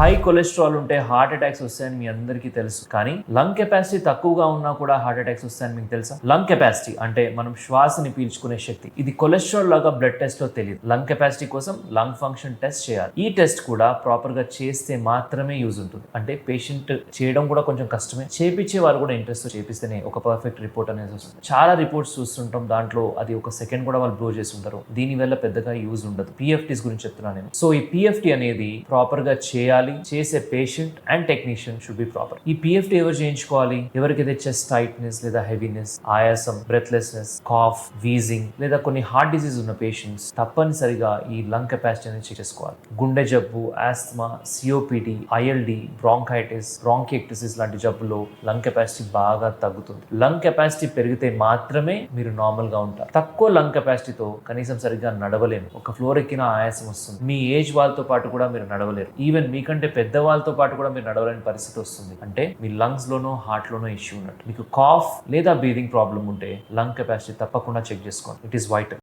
High cholesterol ఉంటే heart attacks వస్తాయని మీ అందరికీ తెలుసు. కానీ లంగ్ కెపాసిటీ తక్కువగా ఉన్నా కూడా హార్ట్ అటాక్స్ వస్తాయని మీకు తెలుసా? లంగ్ కెపాసిటీ అంటే మనం శ్వాసని పీల్చుకునే శక్తి. ఇది కొలెస్ట్రాల్ లాగా బ్లడ్ టెస్ట్ లో తెలియదు. లంగ్ కెపాసిటీ కోసం లంగ్ ఫంక్షన్ టెస్ట్ చేయాలి. ఈ టెస్ట్ కూడా ప్రాపర్ గా చేస్తే మాత్రమే యూజ్ ఉంటుంది. అంటే పేషెంట్ చేయడం కూడా కొంచెం కష్టమే, చేపించే వారు కూడా ఇంట్రెస్ట్ చేపిస్తేనే ఒక పర్ఫెక్ట్ రిపోర్ట్ అనేది వస్తుంది. చాలా రిపోర్ట్స్ చూస్తుంటాం, దాంట్లో అది ఒక సెకండ్ కూడా వాళ్ళు బ్లో చేసి ఉంటారు. దీని వల్ల పెద్దగా యూజ్ ఉండదు. పిఎఫ్టీస్ గురించి చెప్తున్నాను నేను. సో ఈ పిఎఫ్టీ అనేది ప్రాపర్ గా చేయాలి, చేసే patient and technician should be proper. ఈ పిఎఫ్టీ ఎవరు చేయించుకోవాలి? ఎవరికైతే చెస్ట్ టైట్నెస్ లేదా హెవీనెస్, ఆయాసం, బ్రెత్లెస్నెస్, కాఫ్, వీజింగ్ లేదా కొన్ని హార్ట్ డిసీజ్ ఉన్న పేషెంట్స్ తప్పనిసరిగా ఈ లంగ్ కెపాసిటీ అనేది చెక్ చేసుకోవాలి. గుండె జబ్బు, ఆస్మా, సిఓపిడి, ఐఎల్డి, బ్రాంకైటిస్, బ్రాంకిఎక్టిసిస్ లాంటి జబ్బుల్లో లంగ్ కెపాసిటీ బాగా తగ్గుతుంది. లంగ్ కెపాసిటీ పెరిగితే మాత్రమే మీరు నార్మల్ గా ఉంటారు. తక్కువ లంగ్ కెపాసిటీతో కనీసం సరిగ్గా నడవలేము. ఒక ఫ్లోర్ ఎక్కిన ఆయాసం వస్తుంది. మీ ఏజ్ వాళ్ళతో పాటు కూడా మీరు నడవలేరు. ఈవెన్ మీకంటే పెద్ద వాళ్ళతో పాటు కూడా మీరు నడవలేని పరిస్థితి వస్తుంది. అంటే మీ లంగ్స్ లోనో హార్ట్ లోనో ఇష్యూ ఉన్నట్టు. మీకు కాఫ్ లేదా బ్రీదింగ్ ప్రాబ్లం ఉంటే లంగ్ కెపాసిటీ తప్పకుండా చెక్ చేసుకోండి. It is vital.